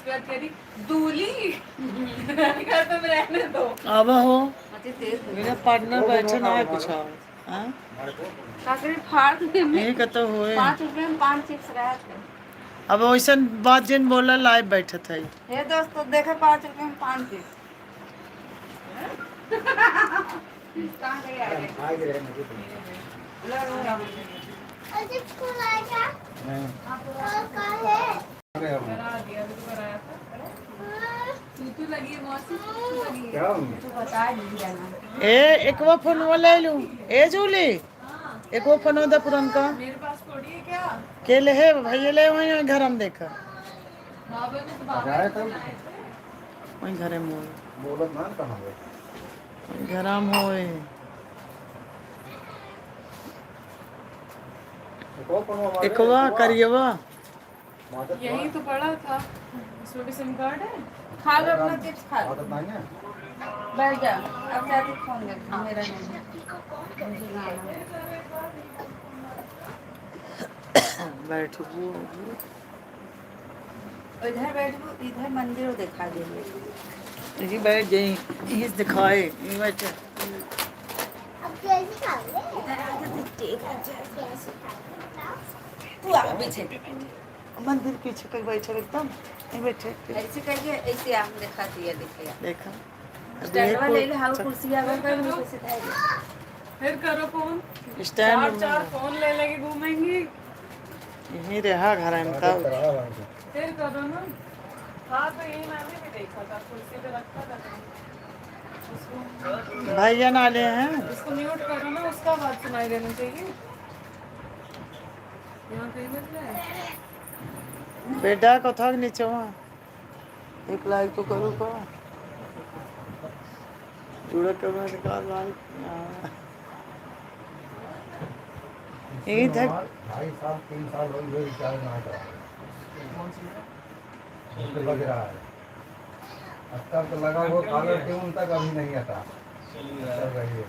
उसके बाद कह रही दूली कहा तुम रहने दो। अब हो मेरा पार्टनर बैठे ना है कुछ और फाड़ के में यही कतो हुए 5 रुपए में 5 चिप्स रहे थे। अब वैसा बात जिन बोला लाइव बैठे थे हे दोस्तों देखो 5 रुपए में 5 चिप्स। कहाँ गए आगे? तू लगी है मौसी, तू लगी है। तू बता दिया ना। ए एक वो फोन वो ले लूं ए जूली एक वो फोन होता पुरनका मेरे पास थोड़ी है क्या? के ले है भैया ले वहीं घर हम देखा बाबा ने तो बाबा जाए ने तो बनाए थे। वहीं घरे मोड़ बोलत ना कहाँ गए घर हम होए एकवा करिएवा यही तो पड़ा था। इसमें भी सिम कार्ड है। खा लो अपना चिप्स खा लो। आदत नहीं है बैठ जा। अब जाके फोन देखा मेरा नहीं है। मुझे गाना है। बैठो इधर बैठो, इधर मंदिर दिखा देंगे। यही बैठ गई यही दिखाए यही बैठे अब कैसे खा ले? इधर आके टेक आ जा। तू आ पीछे पे बैठ। मंदिर पीछे कर बैठे एकदम यहीं बैठे ऐसे करके ऐसे आम दिखाती है देखिए। देखा स्टैंड ले ले हाउ कुर्सी आगे कर मुझे सिखाई दे। फिर करो फोन। स्टैंड चार फोन ले लेके घूमेंगी। यहीं रहा घर इनका फिर करो ना। हाँ तो यही मैंने भी देखा था कुर्सी पे रखा था उसको। भैया नाले हैं इसको म्यूट करो ना उसका आवाज सुनाई देना चाहिए। यहाँ कहीं बज रहा है। बेटा कथा नीचे वहाँ एक लाइक तो करो का जुड़ा करना निकाल लाइक यही था 2.5 साल 3 साल हो गए रिचार्ज ना करा उसको लग रहा है अब तक तो लगा वो कॉलर ट्यून तक अभी नहीं आता चल रही है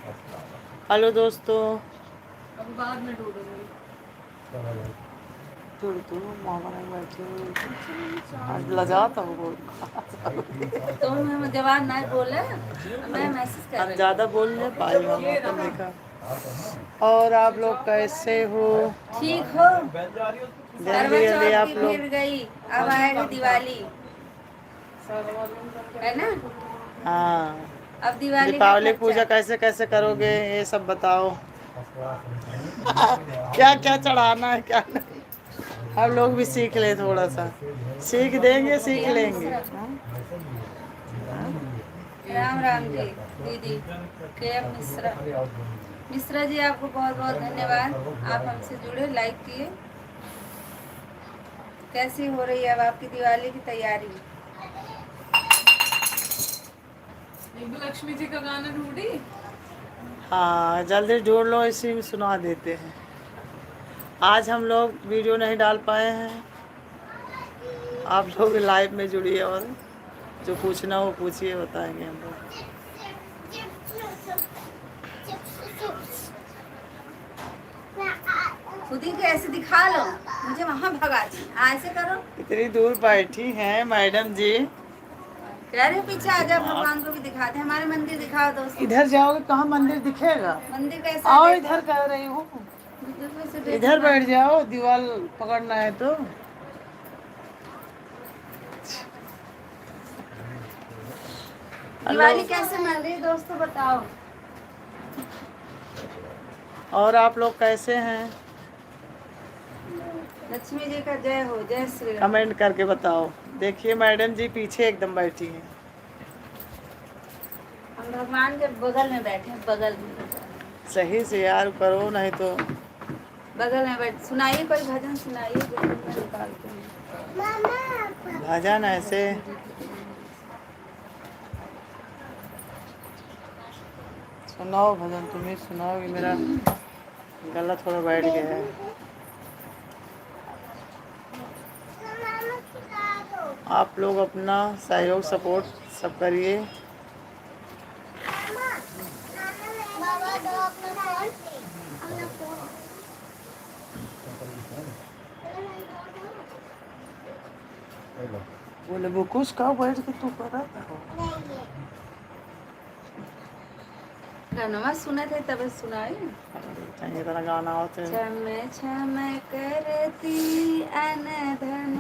हेलो दोस्तों अब बाद में ढूंढूंगी। जुड़ तू मामा ने बैठी आज लगा था वो तो मैं जवाब नहीं बोले मैं मैसेज कर रही ज्यादा बोल ले पाई मामा को देखा और आप लोग कैसे हो ठीक हो। जल्दी जल्दी आप लोग फिर गई अब आएगी दिवाली है ना। हाँ अब दिवाली दीपावली पूजा कैसे कैसे करोगे ये सब बताओ क्या क्या चढ़ाना है क्या नहीं हम लोग भी सीख ले थोड़ा सा सीख देंगे सीख लेंगे राम राम जी दीदी के मिश्रा मिश्रा जी आपको बहुत बहुत धन्यवाद। आप हमसे जुड़े लाइक किए। कैसी हो रही है अब आपकी दिवाली की तैयारी? लक्ष्मी जी का गाना ढूंढी। हाँ जल्दी ढूंढ लो इसी में सुना देते हैं। आज हम लोग वीडियो नहीं डाल पाए हैं आप लोग लाइव में जुड़िए और जो पूछना हो पूछिए बताएंगे हम लोग। खुद ही के ऐसे दिखा लो मुझे वहाँ भगा दी। ऐसे करो। इतनी दूर बैठी हैं मैडम जी कह रहे पीछे आ जाओ भगवान को भी दिखाते हैं। हमारे मंदिर दिखाओ दोस्तों। इधर जाओगे कहाँ मंदिर दिखेगा मंदिर कैसा आओ है? इधर कह रही हूँ देखो। इधर बैठ जाओ दीवार पकड़ना है तो दिवाली कैसे मना रही है दोस्तों बताओ। और आप लोग कैसे हैं लक्ष्मी जी का जय हो। जय श्री राम। कमेंट करके बताओ। देखिए मैडम जी पीछे एकदम बैठी हैं हम भगवान के बगल में बैठे हैं बगल में। सही से यार करो नहीं तो बगल में बैठ। सुनाइए कोई भजन सुनाइए जो मैं निकालती हूँ। भजन ऐसे सुनाओ भजन तुम्हें सुनाओ कि मेरा गला थोड़ा बैठ गया है। आप लोग अपना सहयोग सपोर्ट सब करिए। बोले वो कुछ का बैठ के तू कर रहा था। गाना सुने थे तब सुनाई। ये तरह गाना होते हैं। छम छम करती अनधन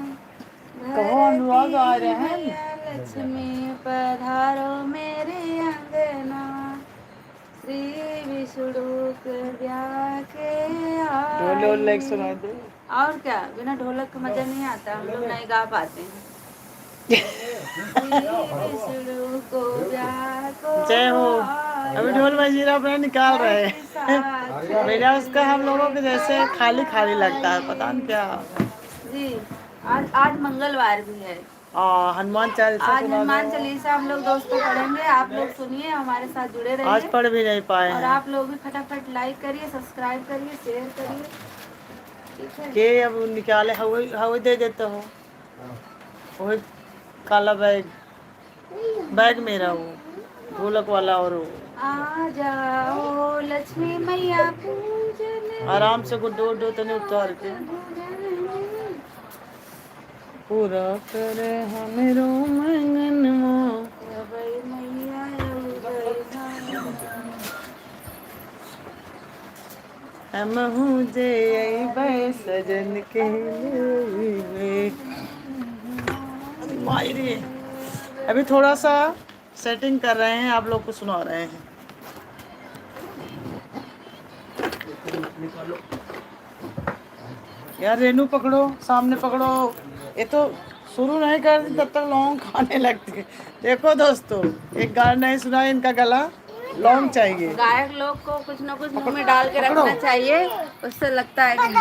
कहो अनुराग आ रहे हैं। मैया लक्ष्मी पधारो मेरे अंगना, श्री विष्णु ब्याह के ढोल ढोल लेके सुना आई। दे। और क्या, बिना ढोलक का मजा नहीं आता, हम लोग नहीं गा पाते हैं। श्री विष्णु को ब्याह को जय हो। आई। अभी ढोल मजीरा अपना निकाल रहे हैं। मेरा उसका हम लोगों के जैसे खाली खाली लगता है, पता नहीं क्या। जी, आज मंगलवार भी है। हनुमान चालीसा आज सुना हनुमान दो। चालीसा हम लोग दोस्तों पढ़ेंगे, आप लोग सुनिए, हमारे साथ जुड़े रहिए। आज पढ़ भी नहीं पाए और हैं। आप लोग भी फटाफट लाइक करिए, सब्सक्राइब करिए, शेयर करिए, ठीक है। के अब निकाले हवा हवा दे देते हो। वही काला बैग मेरा वो ढोलक वाला। और वो आ जाओ लक्ष्मी मैया पूजन, आराम से गुड्डो उड्डो तने उतार के पूरा करे हमेरो मंगनवा। अबे मैया अबे हम हूँ जे अइबै सजन के लिए। मायरी अभी थोड़ा सा सेटिंग कर रहे हैं, आप लोग को सुना रहे हैं। यार रेनू पकड़ो, सामने पकड़ो। ये तो शुरू नहीं करती तब तक लौंग खाने लगती है। देखो दोस्तों, एक गाना नहीं सुना, इनका गला लौंग चाहिए। गायक लोग को कुछ ना कुछ मुंह में डाल के रखना चाहिए, उससे लगता है कि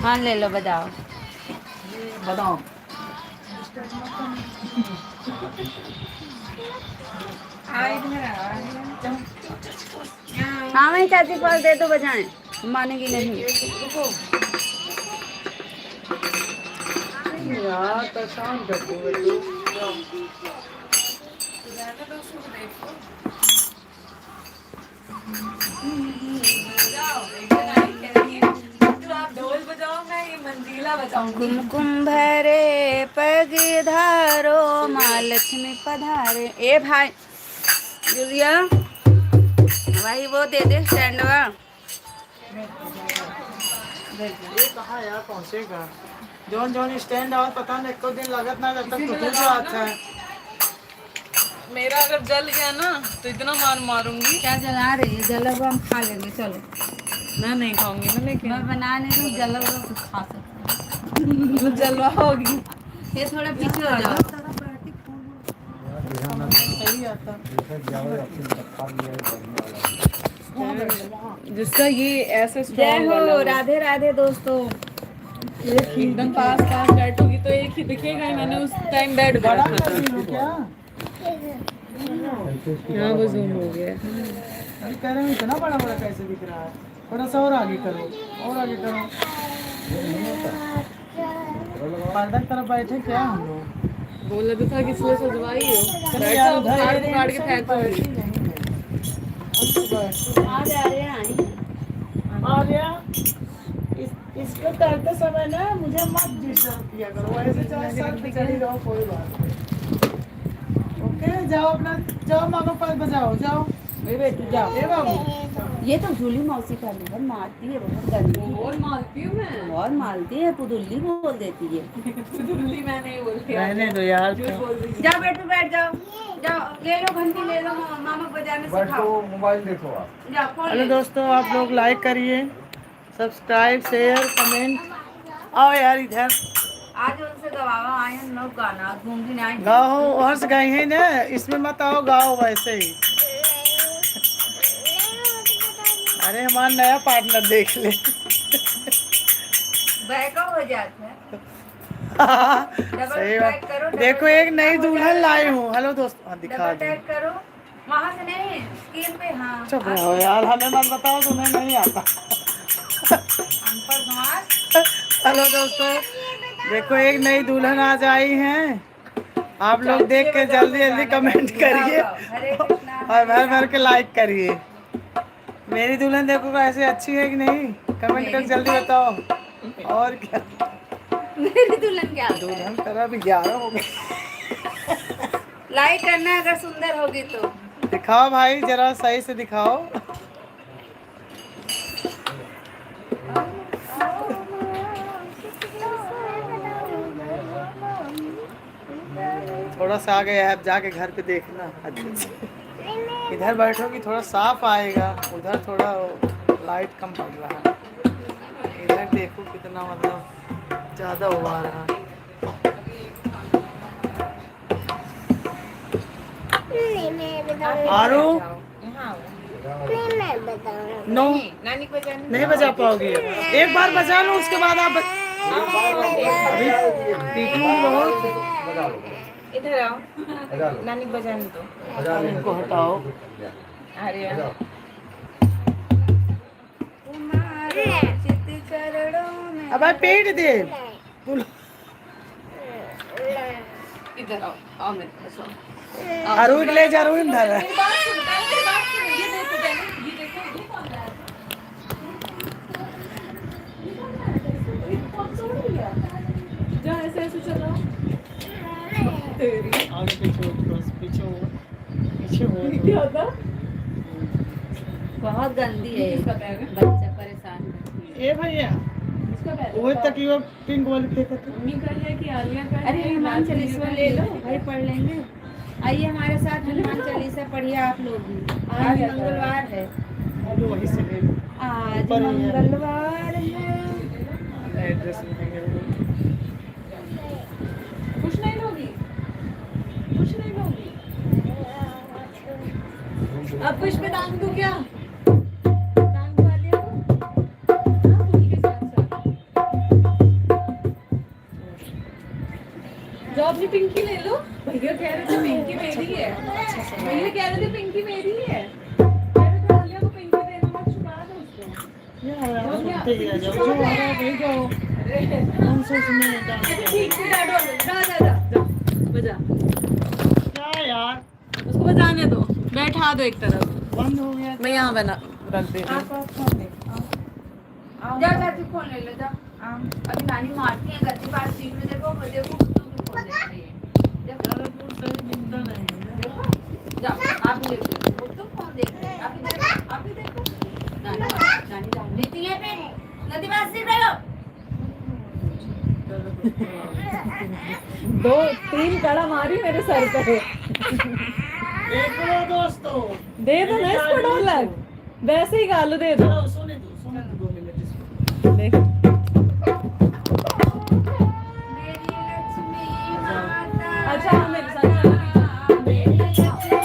हाँ ले लो, बजाओ। बताओ। हाँ वही चाची पास दे दो, बजाएं, मानेगी नहीं। यार परेशान करती है तू। कुमकुम भरे पग धारो, माँ लक्ष्मी पधारे। ए भाई जुलिया, भाई वो दे दे स्टैंडवा। ये कहाँ यार पहुँचेगा। जौन जौन स्टैंड और पता नहीं को दिन लागत ना जब तक टूट जाता है। मेरा अगर जल गया ना तो इतना मार मारूंगी। क्या जला रही है? जलब हम खा लेंगे, चलो। मैं नहीं खाऊंगी ना, लेकिन मैं बना नहीं रही, जलब हम खा सकते हैं। जलवा होगी। ये थोड़ा पीछे हो जाओ। सही आता। जिसका ये ऐसे जय स्ट्रॉन्ग वाला हो, हो, राधे राधे दोस्तों। एकदम पास पास बैठोगी तो एक ही दिखेगा ही। मैंने उस टाइम बेड पर बड़ा रखा कर रही हो था। क्या? यहाँ वो जूम हो गया। अभी कह रहे हैं इतना बड़ा बड़ा कैसे दिख रहा है। थोड़ा सा और आगे करो, और आगे करो। पर्दा की तरफ बैठे क्या हम लोग। बोला तो था कि इसलिए सजवाई हो। चलो यार, उधर फाड़ ये फाड़ के फेंकोगी। आ जा रहे हैं। और यार इसको करते समय ना मुझे मत डिस्टर्ब किया करो। ऐसे चाहे सर पे चढ़ी रहो, कोई बात नहीं। ओके, जाओ अपना, जाओ मामा पर बजाओ, जाओ। ए बेटू जाओ। ए बाबू, ये तो झूली मौसी का लिवर मारती है, बहुत गंदी और मारती हूँ मैं। और मारती है, पुदुल्ली बोल देती है। दिल्ली मैं नहीं बोलती। रहने दो यार। जाओ बेटू, बैठ जाओ, जाओ ले लो घंटी, ले लो, मामा बजाने सिखाओ। मोबाइल देखो आप। जाओ फोन ले हेलो लो। दोस्तों, आप लोग लाइक करिए, सब्सक्राइब, शेयर, कमेंट। आओ यार इधर आज उनसे गवावा आए हम लोग, गाना घूमती नहीं आई। गाओ। और से गए हैं ना, इसमें मत आओ, गाओ वैसे ही। अरे हमारा नया पार्टनर देख ले। बैकअप हो जाता है। सही बात। देखो एक नई दुल्हन लाई हूँ। हेलो दोस्तों, हाँ, दिखा डबल दो। टैप करो, वहाँ से नहीं, स्क्रीन पे। हाँ चुप रहो यार, हमें मत बताओ, तुम्हें नहीं आता। अनपढ़ गंवार। हेलो दोस्तों, देखो एक नई दुल्हन आज आई हैं। आप लोग देख के जल्दी जल्दी कमेंट करिए हरे कृष्णा, और भर भर के लाइक करिए। मेरी दुल्हन देखो ऐसे अच्छी है कि नहीं, कमेंट कर जल्दी बताओ। और क्या। मेरी दुल्हन क्या होता है? दुल्हन तेरा भी 11 हो गए। लाइक करना अगर सुंदर होगी तो। दिखाओ भाई, जरा सही से दिखाओ। थोड़ा सा आगे ऐप जाके घर पे देखना अच्छे से। इधर बैठोगी थोड़ा साफ आएगा, उधर थोड़ा लाइट कम पड़ रहा है। इधर देखो कितना मतलब ज़्यादा हो आ रहा है। नहीं मैं बताऊंगा। आरू नहीं मैं बताऊंगा। नो नानी को बजानी नहीं बजा पाओगी। एक बार बजा लो, उसके बाद आप अभी पीटूंगी बहुत। बजा लो, इधर आओ, बजा लो, नानी को बजाने दो। बजा लो। इनको हटाओ। अरे बजाओ। तुम्हारे चित चरणों में। अब भाई पेट दे बोलो। इधर आओ, आओ मेरे पास आओ। आरू ले जा, आरू इधर है। मेरी बात सुनो, मेरी बात सुनो, ये देखो पहले, ये देखो, ये कौन है? ये कौन सा हो गया? जा ऐसे ऐसे चलो। तेरी आगे पीछे हो, बस पीछे हो, पीछे हो। क्या था? बहुत गंदी है, किसका बैग है? बच्चा परेशान है। ए भैया किसका बैग है? वो तकिया पिंक वाली फेंका था। मम्मी का है कि आलिया का है? अरे हनुमान चालीसा ले लो भाई, पढ़ लेंगे। आइए हमारे साथ हनुमान चालीसा पढ़िए आप लोग भी। आज मंगलवार है, अब वहीं से ले लो। आज ऊपर ही है। मंगलवार है। एड्रेस लिखेंगे। कुछ नहीं लोगी, कुछ नहीं लोगी। अब कुछ पे दान दूं क्या? दान दो आलिया को? हाँ, उन्हीं के साथ साथ। जो अपनी पिंकी ले लो। भैया कह रहे थे पिंकी मेरी है। भैया कह रहे थे पिंकी मेरी है। कह रहे थे आलिया को पिंकी देना, मत छुपा दो उसको। यार ठीक है, जाओ जो आ रहा है वही जाओ। कौन सा उसमें डांस अच्छा, किया? ठीक से डालो, जा बजा। क्या यार उसको बजाने दो, बैठा दो एक तरफ। बंद हो गया। मैं यहाँ बना रख देती हूँ। जा चाची फोन ले लो, जा। अभी नानी मारती है गद्दी पास सीट में। देखो देखो कुत्तों की फोन देख रही है। देखो जाओ, आप भी देखो, कुत्तों फोन देख रहे हैं। आप भी देखो, आप भी देखो। नानी जान देती है पे नदी पास सीख रहे हो। 2-3 कड़ा मारी मेरे सर पे। एक मिनट दोस्तों, दे दो ना इसको ढोलक, वैसे ही गालो दे दो। सोने दो 2 मिनट इसको। देख मेरी लक्ष्मी माता। अच्छा हाँ, मेरे साथ चलो। मेरी लक्ष्मी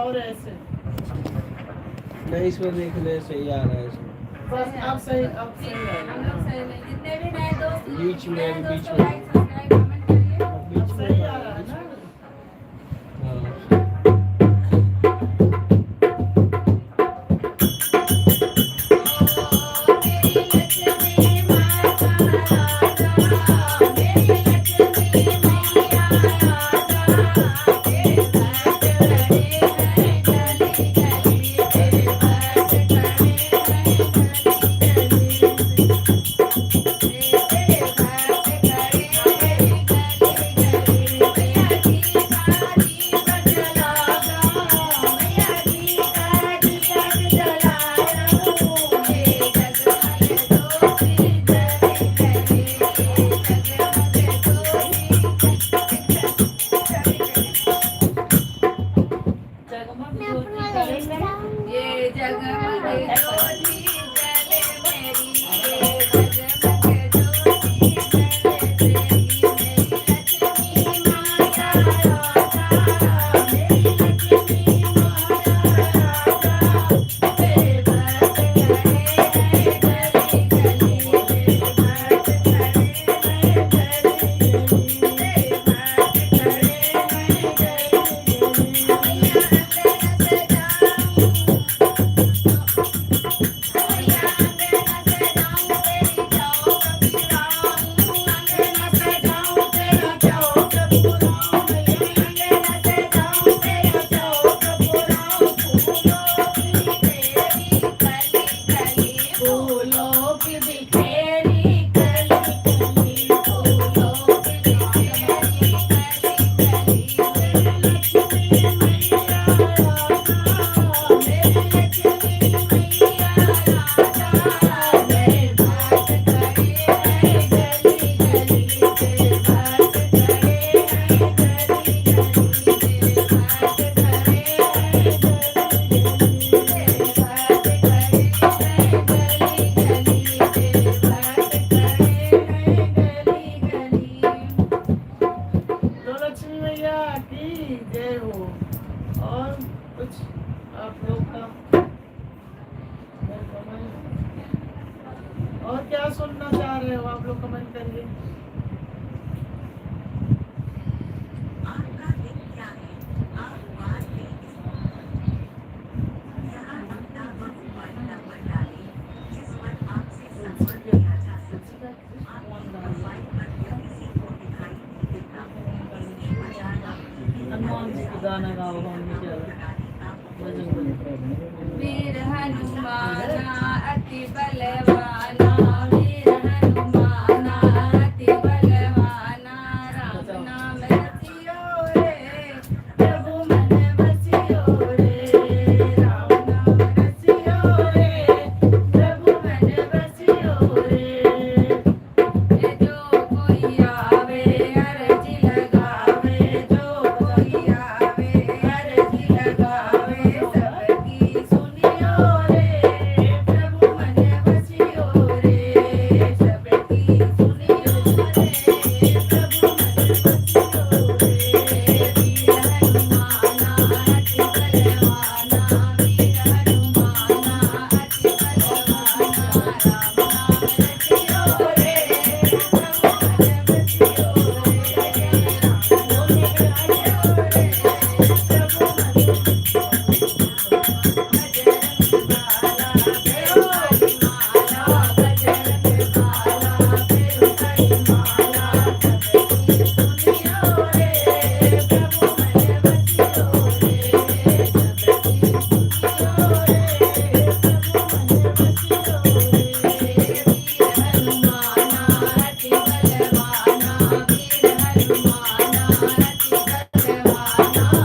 और ऐसे नहीं इसमें देख ले सही आ रहा है इसमें बस अब सही अब सही हम है लोग सही में जितने भी नए दोस्त बीच में, नए बीच दोस्तों में। लाइक सब्सक्राइब कमेंट करिए। बीच में सही आ रहा है ना हाँ मेरी लक्ष्मी माता राजा, मेरी लक्ष्मी मैया की जय हो। और कुछ आप लोग का और क्या सुनना चाह रहे हो आप लोग कमेंट करिए। हनुमान जी का गाना गाओ वीर हनुमाना अति बलवाना, वीर हनुमाना अति बलवाना, राम नाम रसियो रे प्रभु मन बसियो रे, राम नाम रसियो रे प्रभु मन बसियो रे। जो कोई आवे अर्जी लगावे, जो कोई आवे अर्जी लगावे, सबकी सुनियो रे प्रभु मन बसियो रे, सबकी सुनियो रे प्रभु मन बसियो रे। वीर हनुमाना अति बलवाना, वीर हनुमाना अति बलवाना,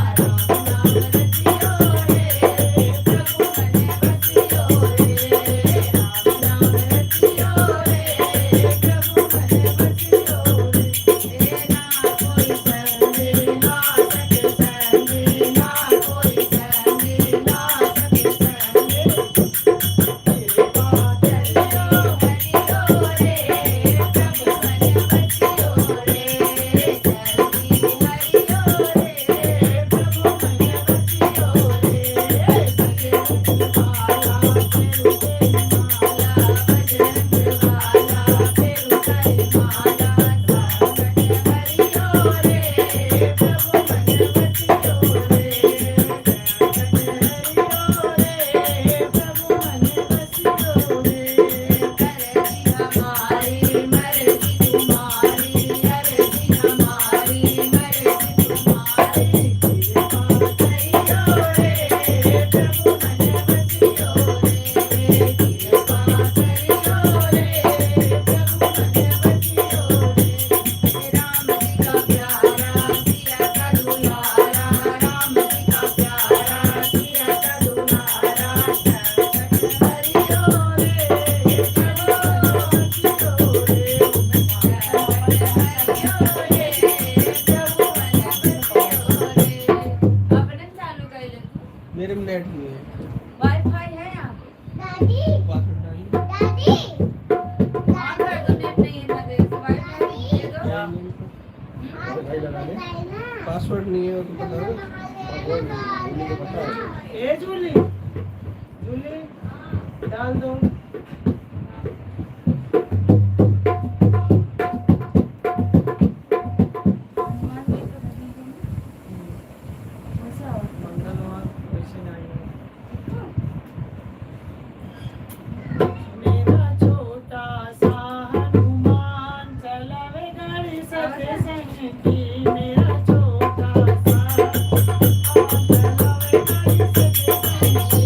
राम नाम रसियो रे प्रभु मन बसियो रे, मेरे में नेट नहीं है। वाईफाई है यहाँ पे? दादी दादी हाँ कर दो, नेट नहीं है ना दे, वाईफाई दे दो। पासवर्ड नहीं है तो बता। ए जूली जूली डाल दो। मंगलवार वैसे नहीं है। मेरा छोटा सा हनुमान चलावे गाड़ी सके संग की, मेरा छोटा सा चलावे गाड़ी सके संग की।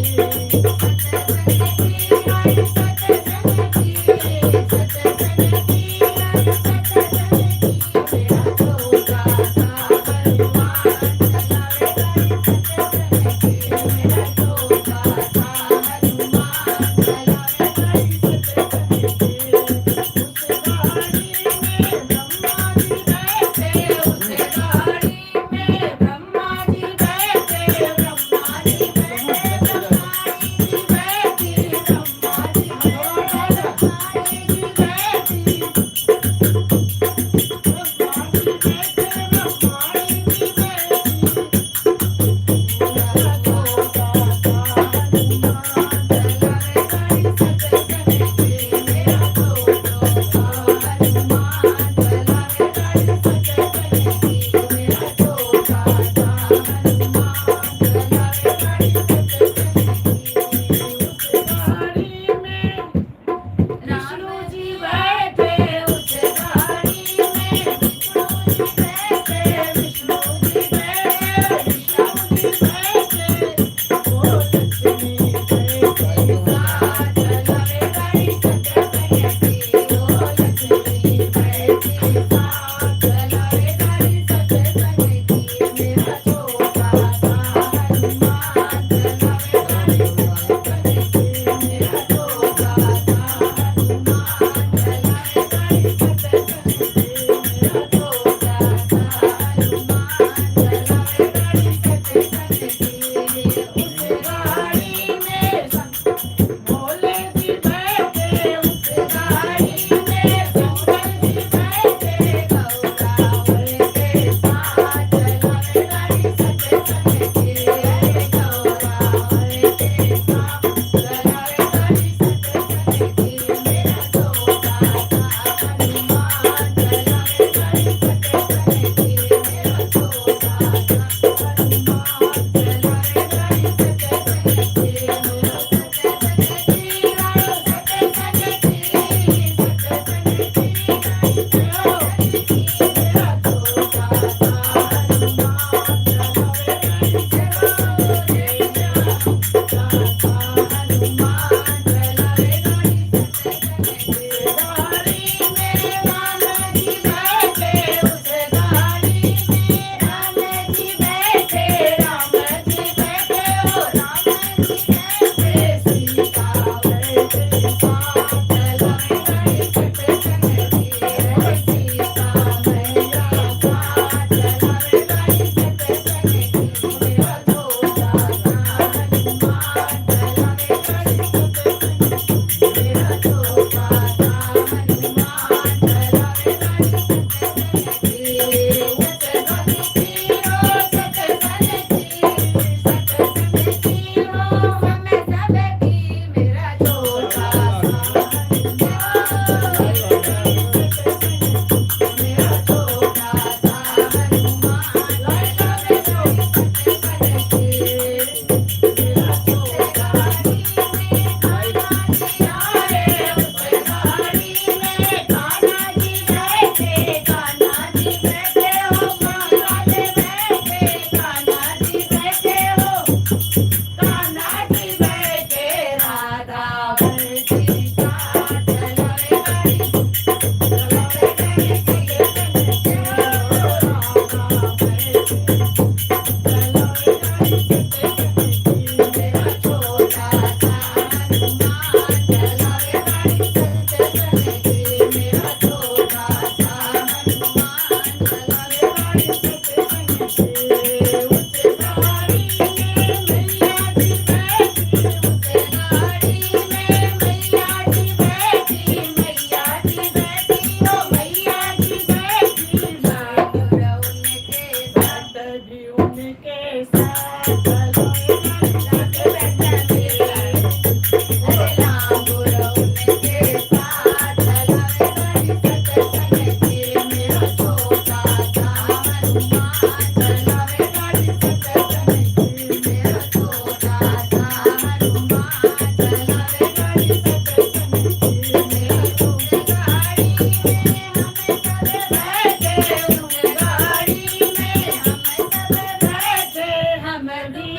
हम भी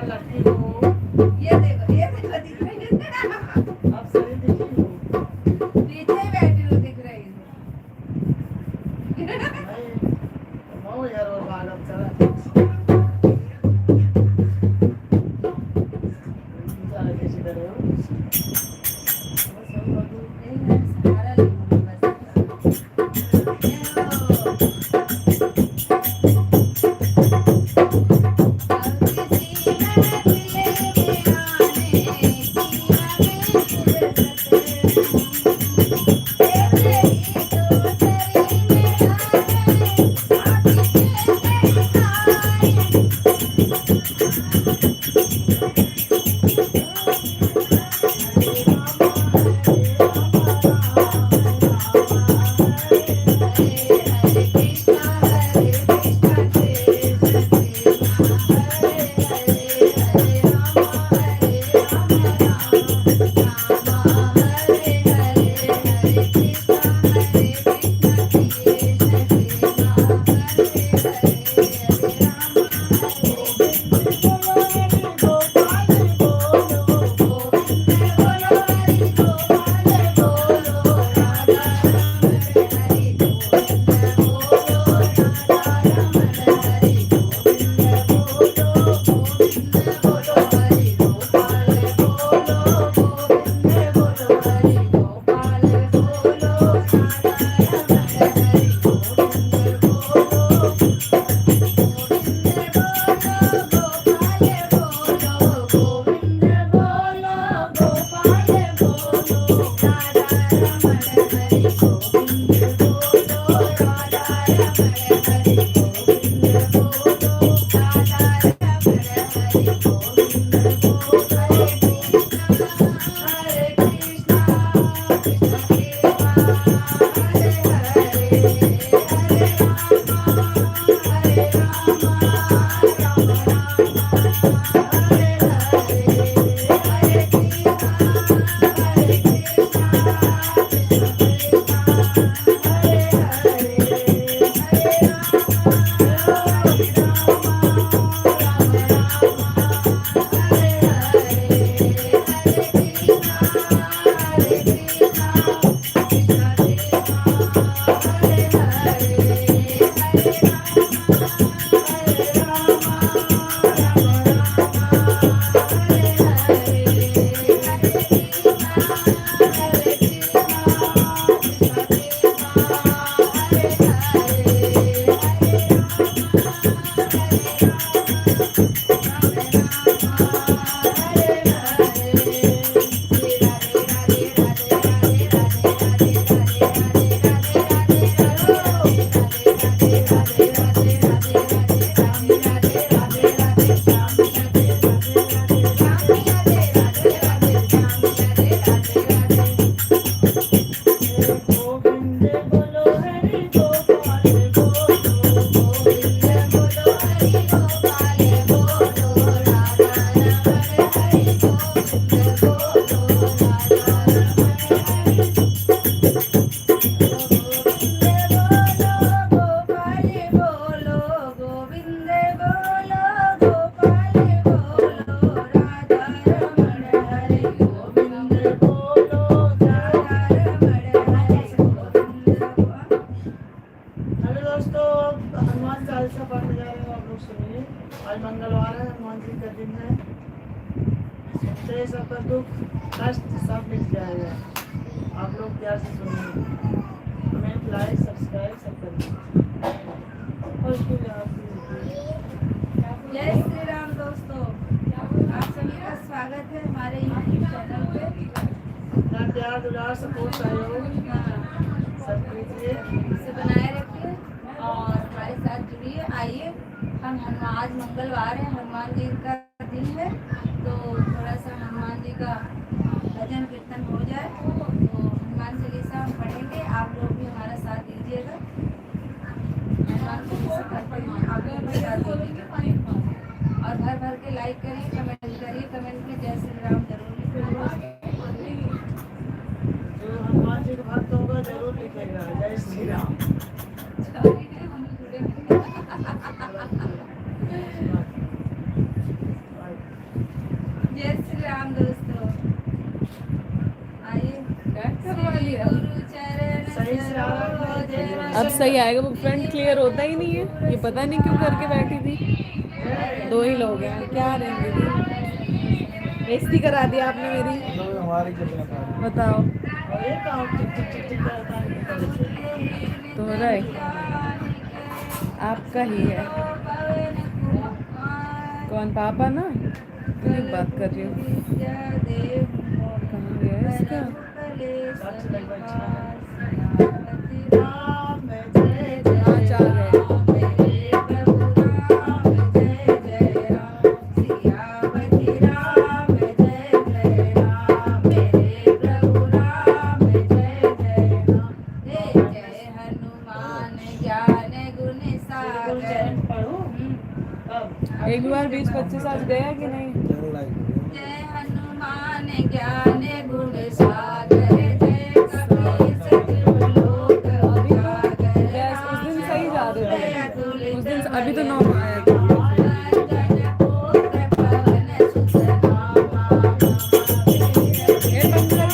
लड़की हो, ये देखो दिख रही है। आप सही दिखी हो। पीछे ही बैठी हूँ, दिख रही है। नहीं, हो यार और भागम चला। चला कैसी करे हो? बस हम लोग सहारा लूंगी बस। आज मंगलवार है, हनुमान जी का दिन है। सुनते सबका दुख कष्ट सब मिट जाएगा। आप लोग प्यार से सुनिए, कमेंट लाइक सब्सक्राइब सब करिए। और इसको जय श्री राम दोस्तों, आप सभी का स्वागत है हमारे यूट्यूब चैनल पे। अपना प्यार दुलार सपोर्ट सहयोग सब कीजिए, इसे बनाए रखिए और हमारे साथ जुड़िए। आइए, हम आज मंगलवार है, हनुमान जी का दिन है, तो थोड़ा सा हनुमान जी का भजन कीर्तन हो जाए। तो हनुमान चालीसा हम पढ़ेंगे, आप लोग भी हमारा साथ दीजिएगा। हनुमान चालीसा करते हैं, आप लोग भी साथ दीजिएगा और भर भर के लाइक करिए, कमेंट करिए। कमेंट में जय श्री राम जरूर लिखिए। जो हनुमान जी का भक्त होगा जरूर लिखेगा जय श्री राम। जय श्री राम दोस्तों, आइए। क्या करवा लिया? गुरु चरण सही से आ रहा है। सरोज रज अब सही आएगा, वो फ्रंट क्लियर होता ही नहीं है। ये पता नहीं क्यों करके बैठी थी। 2 ही लोग हैं, क्या रहेंगे दीदी? बेइज्जती करा दी आपने मेरी। तो हमारी कितना काम बताओ और ये काम टिक टिक टिक टिक करता है। तो हो रहा है, आपका ही है। कौन? पापा ना, क्यों बात कर रही हो? कहाँ गया है इसका? राम जय जय हाँ, चाल है। चरण पढ़ो कब एक बार 20-25 आज गया कि नहीं? जय हनुमान ज्ञान गुण सागर, जय कपीस तिहु लोक उजागर। Yes, उस दिन सही जा रहे थे। अतुलित उस दिन अभी तो 9 आया था। अंजन पुत्र पवन सुत नामा। ये बंद करो,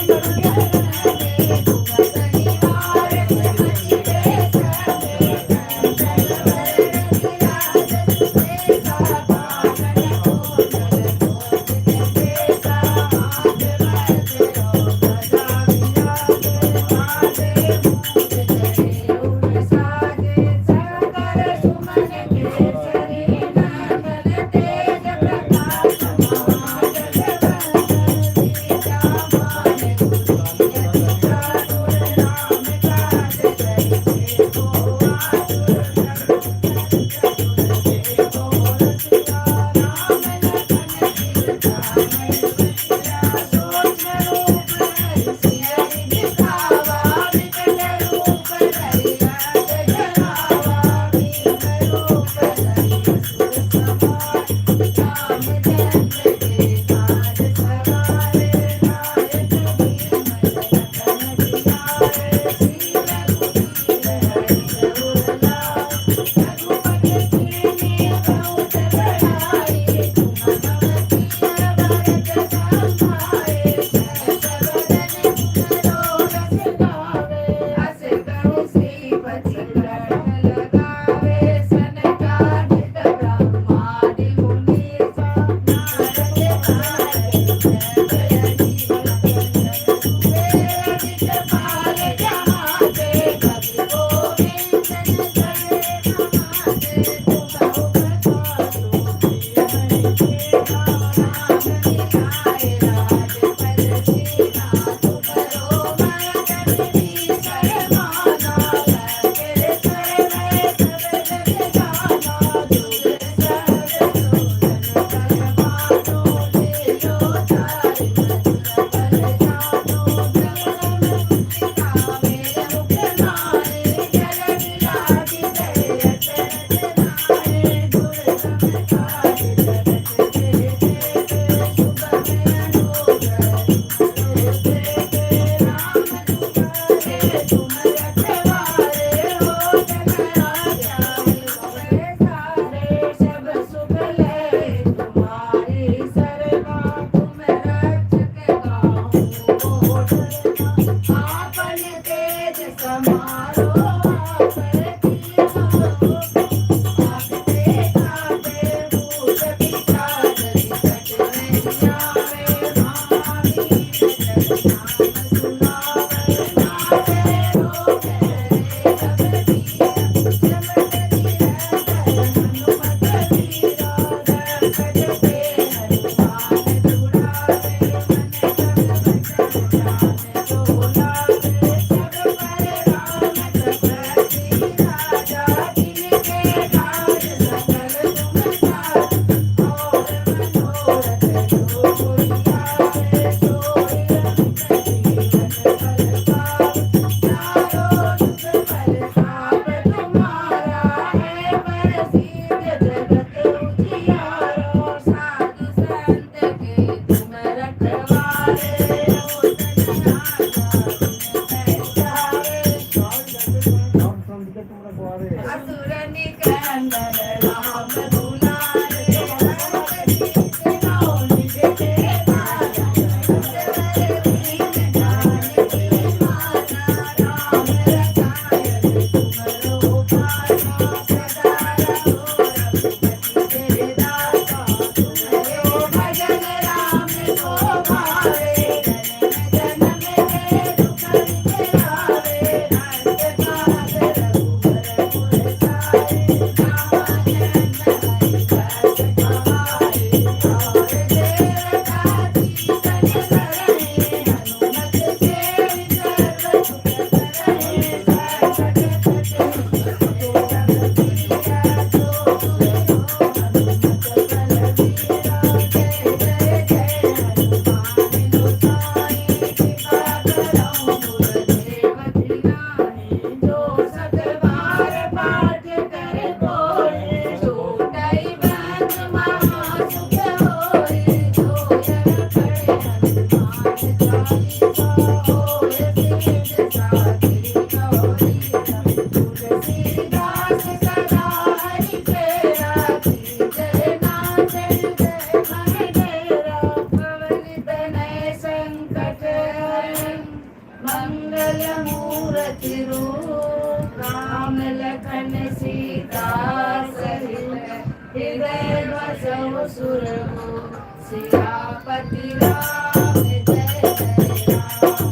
पति राम जय जय राम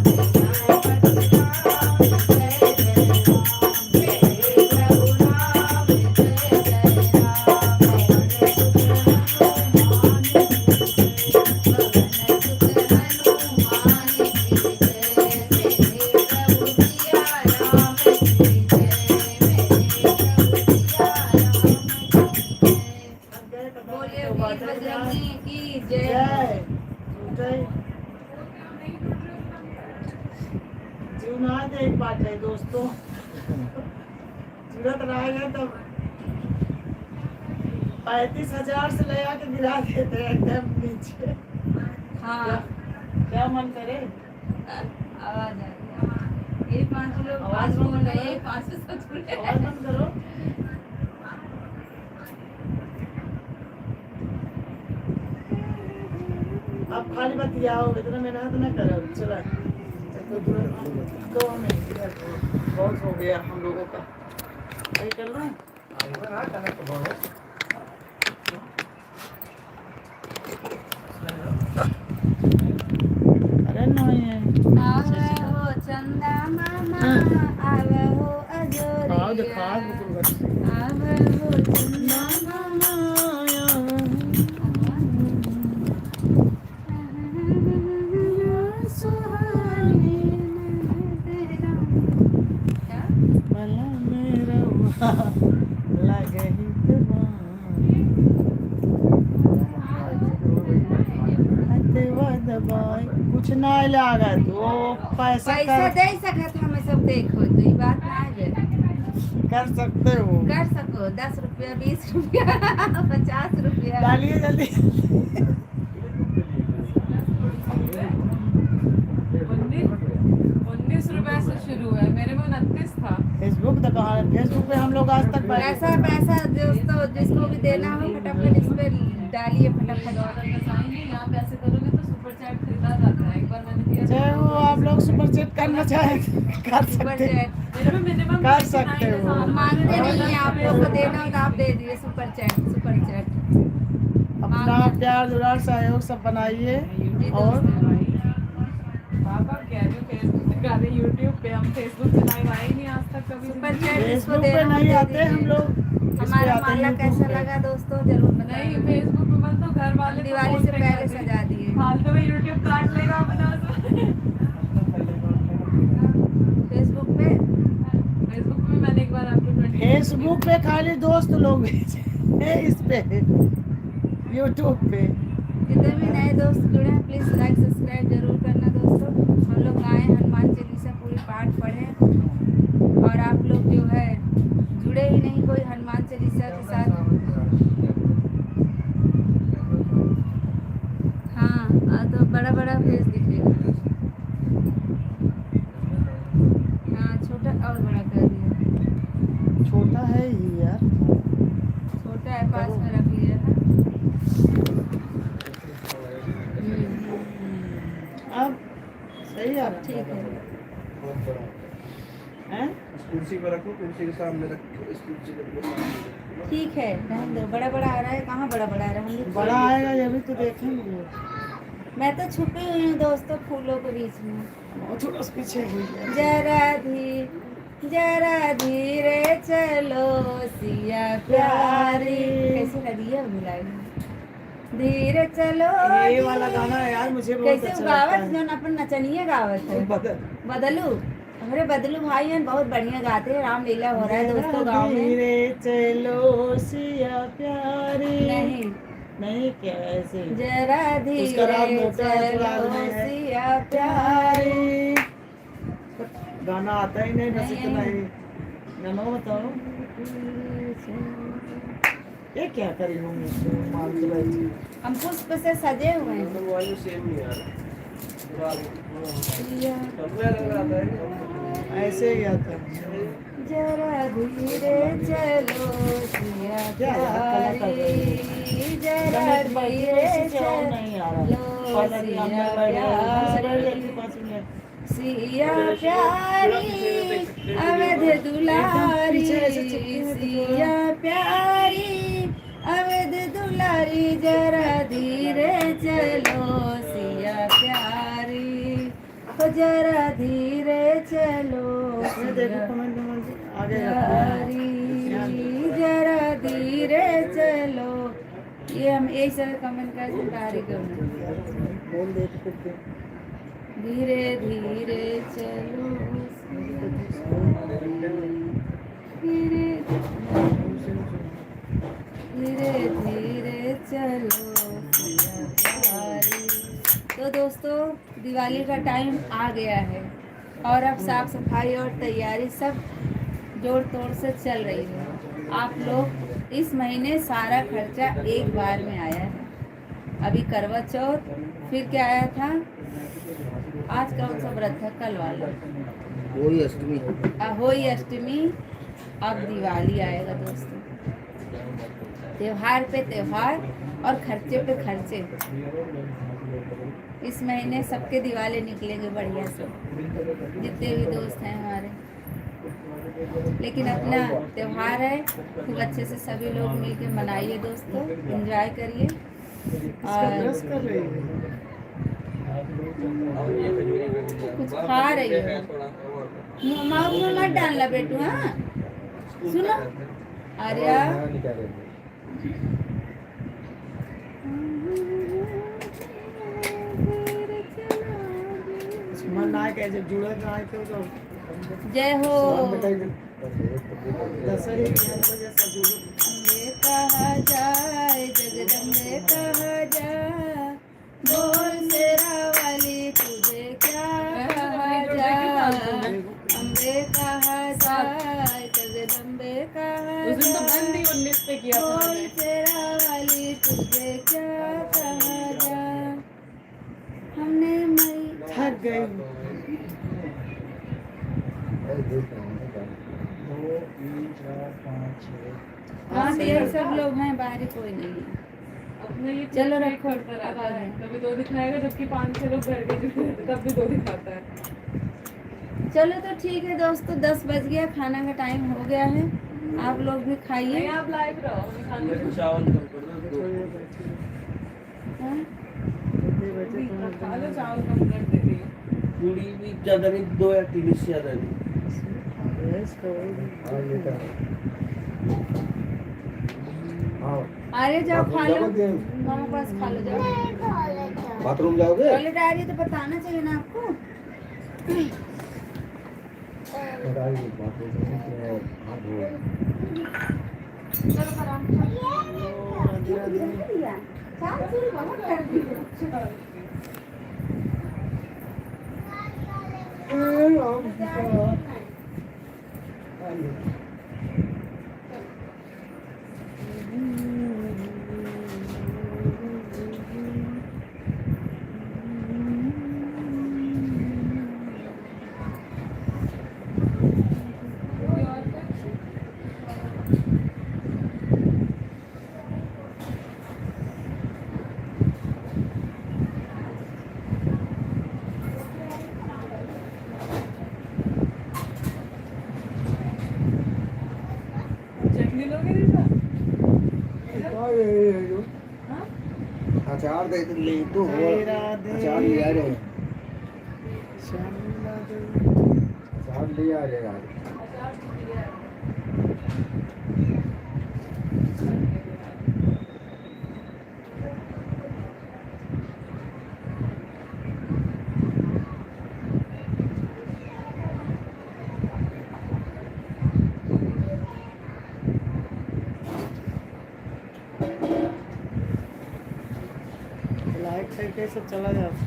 बोलिए वीर बजरंगी की जय। जय जय जीवनाथ एक बात है दोस्तों, जरूरत रहेगा तो 35,000 से ले आके गिरा देते हैं एकदम नीचे। हाँ क्या मन करे? आवाज आ रही है। ये 5 लोग आवाज बोल बंद रहे करो। हैं, 5 सच बोल रहे आवाज हैं। बंद करो। आप खाली बतियाओ, इतना मेहनत न करो। चला 2 मिनट बहुत हो गया हम लोगों का। सही कर रहा है। अरे नहीं है। आवे हो चंदा मामा, आवे हो खाओ तो अजोरिया, खाओ आवे हो चंदा मामा। सुहाने तेरा क्या? भला मेरा लगे ही दबाई कुछ नहीं लागत वो पैसा पैसा दे सकत हमें सब देखो तो ये बात ना है। कर सकते हो। कर सको 10 रुपया 20 रुपया 50 रुपया। डालिए जल्दी। 19 रुपए से शुरू है, मेरे में 29 था। फेसबुक तो कहाँ है? फेसबुक पे हम लोग आज तक पैसा पैसा दोस्तों जिसको भी देना हो फटाफट इस पे डालिए फटाफट। डॉलर का साइन है, यहाँ पे ऐसे करोगे तो सुपर चैट खरीदा जाता है। एक बार मैंने दिया चाहे वो आप लोग सुपर चैट करना चाहे कर सुपर सकते हैं। चैट मेरे में मिनिमम कर सकते हो। हम मांगते नहीं है, आप लोग को देना हो तो आप दे दिए सुपर चैट सुपर चैट। अपना प्यार दुलार सहयोग सब बनाइए। जी और दोस्तों। पापा कह रहे हो फेसबुक दिखा रहे यूट्यूब पे, हम फेसबुक पे लाइव आए ही नहीं आज तक कभी। सुपर चैट जिसको फेसबुक पे देना हो नहीं दे आते हम दीजिए। लोग, इस पे हमारा आते हैं माला YouTube कैसा पे। लगा दोस्तों जरूर नहीं बताइए। फेसबुक पे मत तो घर वाले तो दिवाली फोन से पे पहले कर दें। सजा दिए। फालतू में यूट्यूब काट लेगा अपना उसमें। फेसबुक पे फेसबुक पे मैंने एक बार आपको 20 फेसबुक पे खाली दोस्त लोग भेजे, इस पे यूट्यूब पे। जितने भी नए दोस्त जुड़े हैं प्लीज़ लाइक सब्सक्राइब जरूर करना दोस्तों। हम लोग गाएं हनुमान चालीसा पूरी पाठ पढ़ें और आप लोग जो है जुड़े ही नहीं कोई हनुमान चालीसा के साथ। हाँ तो बड़ा बड़ा फेस दिखेगा। हाँ छोटा और बड़ा कर दिया। छोटा है ही यार। छोटा है पास में रख लिया है। अब सही है। अब ठीक है हैं? इस कुर्सी पर रखो, कुर्सी के सामने रखो, इस कुर्सी के सामने। ठीक है रहने दो। बड़ा बड़ा आ रहा है, कहाँ बड़ा बड़ा आ रहा है? हम लोग बड़ा आएगा ये भी तो देखेंगे। मैं तो छुपी हुई हूँ दोस्तों फूलों के बीच में। बहुत थोड़ा सा पीछे हुई है। जरा धीरे चलो सिया प्यारी। कैसी लगी है बुलाई? धीरे चलो ये वाला गाना है यार, मुझे बहुत कैसे अच्छा गावत लगता जो अपन नचनिए गावत है। है। बदल बदलू हमारे बदलू भाई हैं, बहुत बढ़िया गाते हैं। रामलीला हो रहा है दोस्तों गाँव में। धीरे चलो सिया प्यारी। नहीं नहीं क्या ऐसे जरा उसका राग धीरे मोटा है, थोड़ा चलो आदमी है। सिया प्यारी। गाना आता ही नहीं, बस नहीं। इतना ही। गाना बताओ ये क्या करी होंगे मान के बैठी। हम पुष्प से सजे हुए हैं। मतलब वायु सेम नहीं आ रहा। सिया कपड़ा लग रहा था ऐसे ही आता है। जरा धीरे चलो सिया क्या यार, कलाकार प्यारी। जरा धीरे चलो नहीं आ रहा। सिया प्यारी। सिया प्यारी अवध दुलारी। सिया प्यारी अवध दुलारी जरा धीरे चलो सिया प्यारी, हो जरा धीरे चलो ये देखो कमेंट में आगे प्यारी, जरा धीरे चलो। ये हम यही सब कमेंट कर प्यारी करना, बोल देते फिर धीरे धीरे चलो धीरे धीरे धीरे चलो सिया प्यारी। तो दोस्तों दिवाली का टाइम आ गया है और अब साफ सफाई और तैयारी सब जोड़ तोड़ से चल रही है। आप लोग इस महीने सारा खर्चा एक बार में आया है। अभी करवा चौथ, फिर क्या आया था, आज कौन सा व्रत है, कल वाला होली अष्टमी। अहोई अष्टमी, अब दिवाली आएगा दोस्तों। त्योहार पे त्योहार और खर्चे पे खर्चे। इस महीने सबके दिवाली निकलेंगे बढ़िया से, जितने भी दोस्त हैं हमारे। लेकिन अपना त्योहार है, खूब अच्छे से सभी लोग मिलकर मनाइए दोस्तों, एंजॉय करिए। और ब्रश कर रही है। कुछ खा रही है, माउथ में मत डालना बेटू। हाँ सुनो आर्या, मन ना के जब जुड़े ना आए थे तो जय हो। दशहरे की वजह से जुड़े। अम्बे कहा जाए जगदम्बे कहा जाए, बोल तेरा वाली तुझे क्या कहा जाए। अम्बे कहा जाए जगदम्बे कहा उस दिन तो बंद ही जाए, 19 पे किया था बोल मैंने। तेरा वाली तुझे क्या कहा जाए। हमने मई थक गई। हाँ ये सब लोग हैं, बाहर कोई नहीं है। अपने ये चलो चेक रखो, करता रहता अब आ है। जाए। कभी 2 दिखाएगा जबकि 5-6 लोग घर के जुड़े रहते, तब भी 2 दिखाता है। चलो तो ठीक है दोस्तों, 10 बज गया, खाना का टाइम हो गया है। आप लोग भी खाइए। नहीं आप लाइव रहो, हमें खाने दो। हाँ? खा लो, चावल कम कर दे रही हूँ। पूरी भी ज्यादा नहीं, 2 या 3 से ज्यादा नहीं। अरे जाओ खा लो, मामा पास खा लो, जाओ। बाथरूम जाओगे? टॉयलेट आ रही है तो बताना चाहिए ना आपको। चलो आराम चटनी लोगे दीदा? हाँ? अचार दे ले तो अचार ले आ रहे अचार ले आ रहे यार। अचार तो दिया है। लाइट करके सब चला जाता।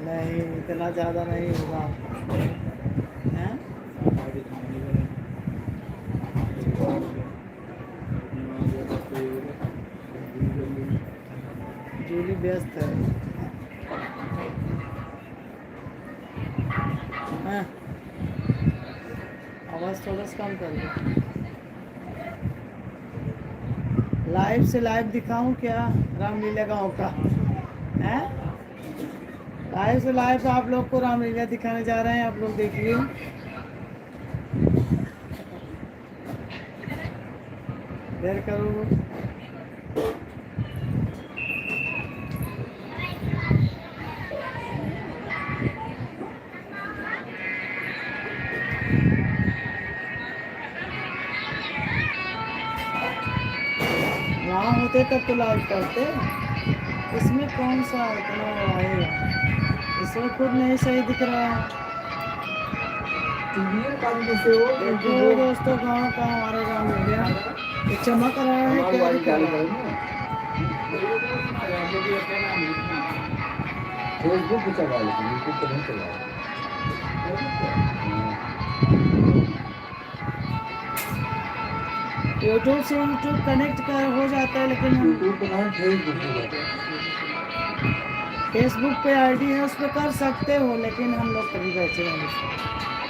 नहीं इतना ज़्यादा नहीं होगा। हैं? जूली व्यस्त है। हैं? आवाज़ थोड़ा सा कम कर दो। लाइव से लाइव दिखाऊं क्या रामलीला गाँव का है? लाइव से लाइव आप लोग को रामलीला दिखाने जा रहे हैं, आप लोग देखिए। इधर करो। वहाँ होते तब तो लाइव करते। इसमें कौन सा इतना आएगा? इसमें खुद नहीं सही दिख रहा है। टीवी में काम कैसे हो? देखो दोस्तों, गाँव का हमारे गाँव में गया ये चमक रहा है, हमारी क्या वाली दिख चालू रहा करो है? ना। फेसबुक पे चला लेकिन यूट्यूब पे नहीं चला। यूट्यूब से यूट्यूब कनेक्ट कर हो जाता है, लेकिन हम यूट्यूब पे नहीं, फेसबुक पे। फेसबुक पे आईडी है, उस पर कर सकते हो, लेकिन हम लोग कभी बैठे हैं उस पर।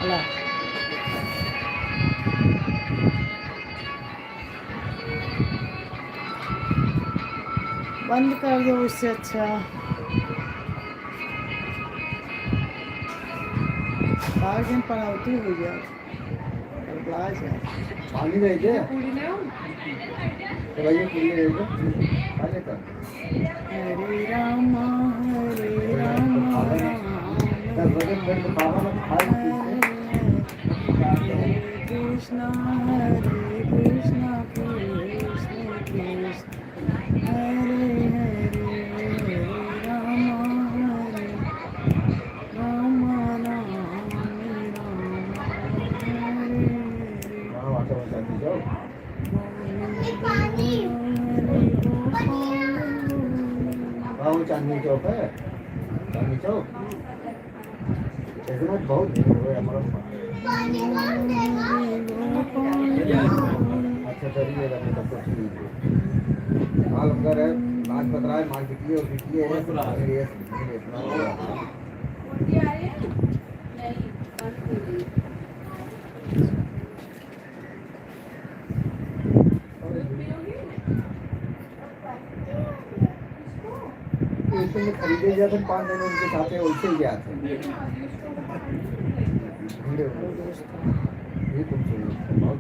अल्लाह। बंद कर दो, इससे अच्छा बार्गेन पनौती हो जाए, गड़बड़ा जाए। पानी नहीं दे पूरी ले आओ। तो भैया पूरी नहीं दे आगे कर। हरे रामा हरे रामा दस बजे फिर तो खाना मत खाए हरे कृष्णा कृष्ण कृष्ण हरे हरे रामा हरे रामा राम हरे हाँ वाटर में चांदी जाओ। हाँ वो चांदनी चौक है, चांदनी चौक। इसमें बहुत भीड़ हो गई हमारा। अच्छा चलिए तब तो ठीक है। माल अंदर है, नाच बज रहा है, माल बिकी और बिकी है। इतना हो गया। रोटी आ रही है? नहीं, बंद हो गई। एक दिन खरीदे जाते 5 दिन उनके साथ है, वैसे ही गया थे। भीड़ हो गई। ये तुम सुनो बहुत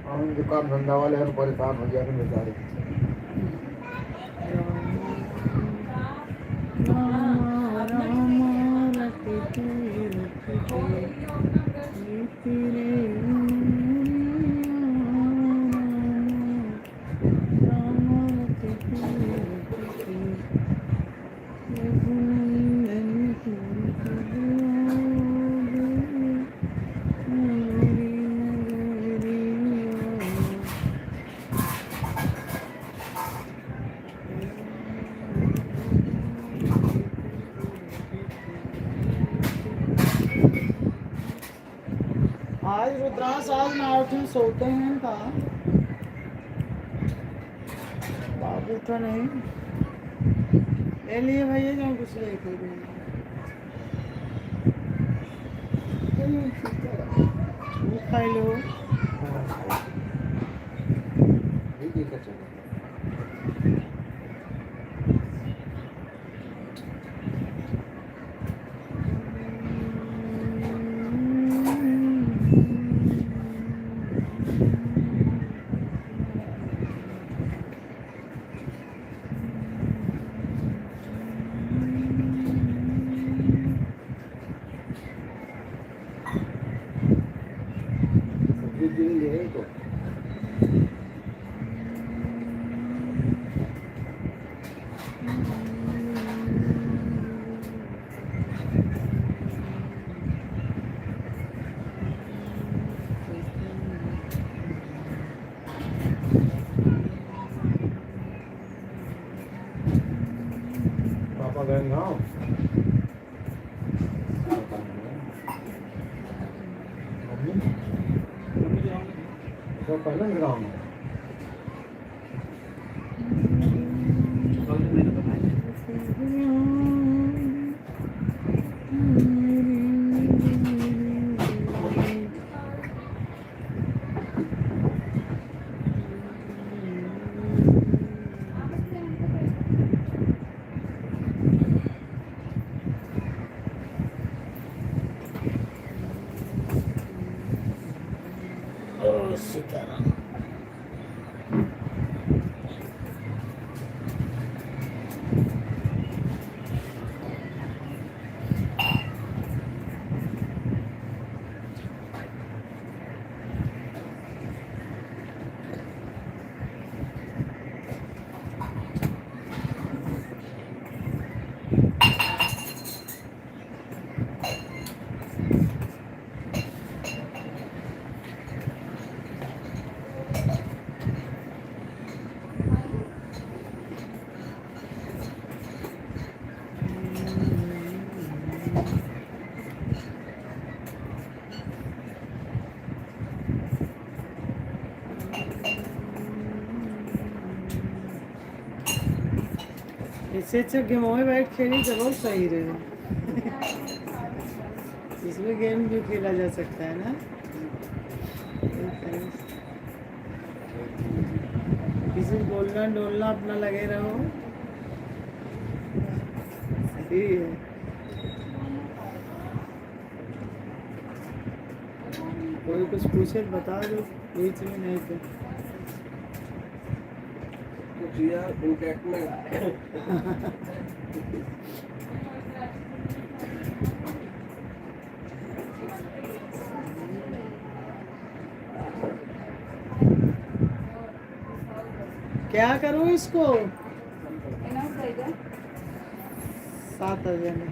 हम दुकान धंधा वाले हम परेशान हो गया बेचारे। आज रुद्रांश आज नाउठन सोते हैं का बाबू तो नहीं ले लिए भैया जो कुछ ले वो खाई लो। ठीक है चलो। ले तो पापा गए गाँव। तो पहले गाँव में ओ सीताराम। इससे अच्छा गेमों में बैठ खेली तो बहुत सही रहे। इसमें गेम भी खेला जा सकता है ना। किसी बोलना डोलना अपना लगे रहो, सही है। कोई कुछ पूछे तो बता दो, बीच में नहीं तो कुछ यार कॉन्टैक्ट में क्या करूँ इसको। इनफ रहेगा। 7 जने,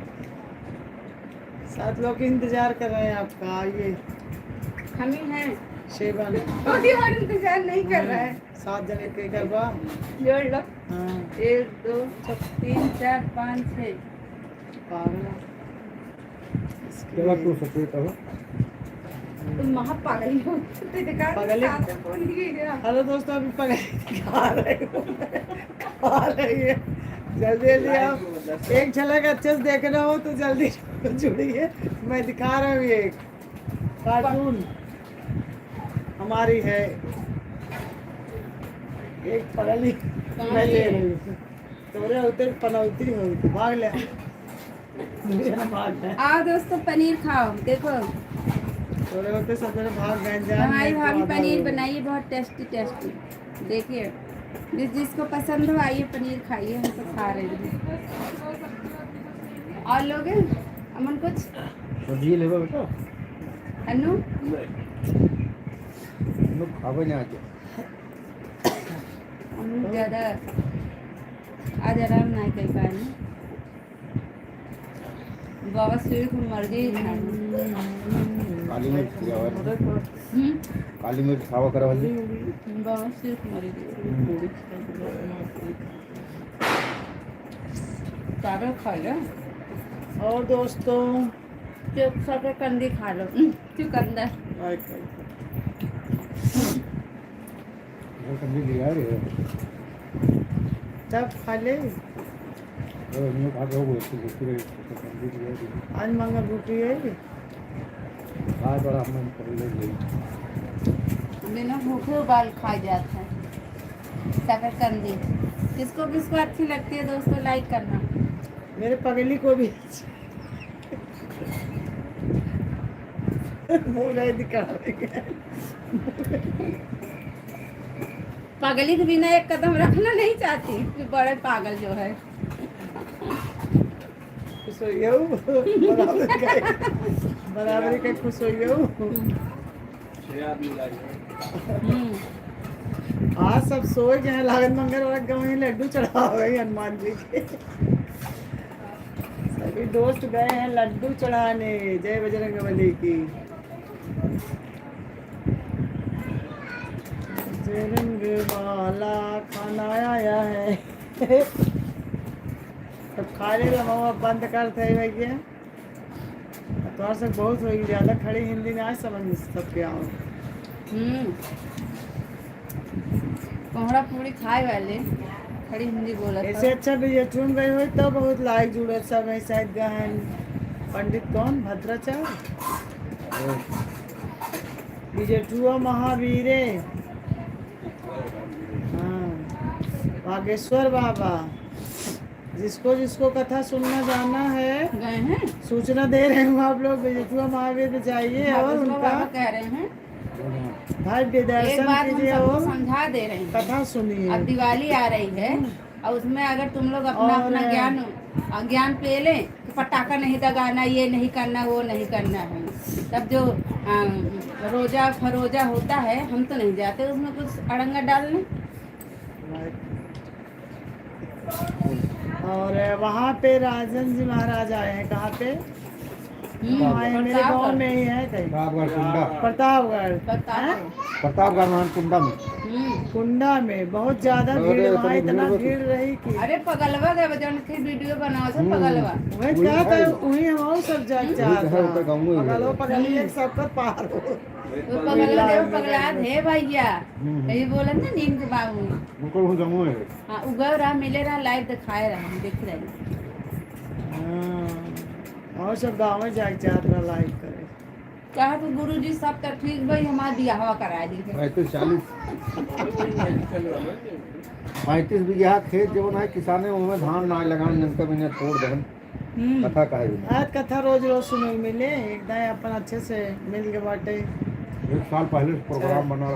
7 लोग इंतजार कर रहे हैं आपका। आइए हम ही हैं। शेबन कोई और इंतजार नहीं कर रहा है। 7 जने के करवा। जोड़ लो। हाँ 1 2 3 4 5 6। पागल क्या तू सकते हो? तुम महा पागल हो। तो दिखा पागल है। साथ में फोन किए गया। हेलो दोस्तों, अभी पकड़ खा रहे हो, खा रही है। जल्दी जल्दी आप एक झलक अच्छे से देखना हो तो जल्दी जुड़िए। मैं दिखा रहा हूँ एक कार्टून हमारी है, एक पगली मैं ले रही हूँ। तोरे होते पनौती हो भाग ले, मुझे ना भाग ले। आओ दोस्तों पनीर खाओ। देखो तोरे होते सब मेरे भाग गए जान। हमारी मैं भाभी तो आधा पनीर हो गई। बनाइए, बहुत टेस्टी टेस्टी। देखिए जिसको पसंद हो आइए पनीर खाइए। हम तो खा रहे हैं। और लोग हैं? अमन कुछ सब्जी ले बेटा। अनु लोग खावे नहीं आते। अमन ज़्यादा आज आराम नहीं कर पाए ना। बाबा सूर्य को मर्जी है। काली मिर्च किया हुआ है। हम्म, काली मिर्च खावा करा वाली। बाबा सूर्य को मर्जी पागल खा लो। और दोस्तों चुप सके कंदी खा लो। चुकंदर वो सब्जी दिया रे। सब खा ले। वो न्यू खा के हो गई थी दूसरी सब्जी दिया रे। आज मंगल रोटी है। आज बड़ा हम कर ले गई। बिना भूखे उबाल खा जाता है शकरकंदी। किसको किसको अच्छी लगती है दोस्तों लाइक करना। मेरे पगली को भी मुंह नहीं दिखा रहे। पागली के बिना एक कदम रखना नहीं चाहती कि बड़े पागल जो है। खुश होइयो बराबरी के खुश होइयो। आज सब सोए गए हैं। लागत मंगलवार गाँव में लड्डू चढ़ा गए हनुमान जी के। सभी दोस्त गए हैं लड्डू चढ़ाने। जय बजरंग बली की। बजरंग वाला खाना आया है। सब खा ले मामा बंद करते भैया। तो सब बहुत होगी ज़्यादा खड़ी हिंदी में आज समझ सबके आओ। कोहड़ा पूरी खाए वाले खड़ी हिंदी बोला था। ऐसे अच्छा भी चुन गई हुई तो बहुत लाइक जुड़े सब है। शायद गहन पंडित कौन भद्राचार्य विजयठुआ महावीरे। हाँ बागेश्वर बाबा। जिसको जिसको कथा सुनना जाना है गए हैं। सूचना दे रहे हूँ। आप लोग विजयठुआ महावीर में जाइए और बाबा उनका बाबा कह रहे हैं। भव्य एक दर्शन बात हम कीजिए सबको और समझा दे रहे हैं। कथा सुनिए। अब दिवाली आ रही है और उसमें अगर तुम लोग अपना और- अपना ज्ञान पे लें कि पटाखा नहीं दगाना, ये नहीं करना, वो नहीं करना है, तब जो रोजा फरोजा होता है हम तो नहीं जाते उसमें कुछ अड़ंगा डालने। और वहाँ पे राजन जी महाराज आए हैं। कहाँ पे? आए हैं, मेरे गांव में ही है कहीं, प्रतापगढ़ कुंडा, प्रतापगढ़। प्रतापगढ़ मान कुंडा में। कुंडा में बहुत ज्यादा भीड़, वहाँ इतना भीड़ रही कि अरे पगलवा के वजन की वीडियो बनाओ से पगलवा। वही क्या था, वही हम सब ऊपर गाँव में ही है। पगली एक सबका पार हो। वो पगलवा देव पगला दे भैया, यही बोले ना नीम के बाबू। उनको वो गाँव में है। हाँ उगव रहा, मिले रहा, लाइव दिखाए रहा, हम देख रहे हैं। हाँ, और सब गाँव में जाके यात्रा लाइव करे। कहा तो गुरु जी सब तो ठीक भाई, हमारा बियाह करा दी। 35 बीघा खेत जो है किसाने उनमें धान ना लगान नंका में छोड़ दहन कथा का है। आज कथा रोज रोज सुने मिले, एकदम अपन अच्छे से मिल के बाटे। एक साल पहले प्रोग्राम बना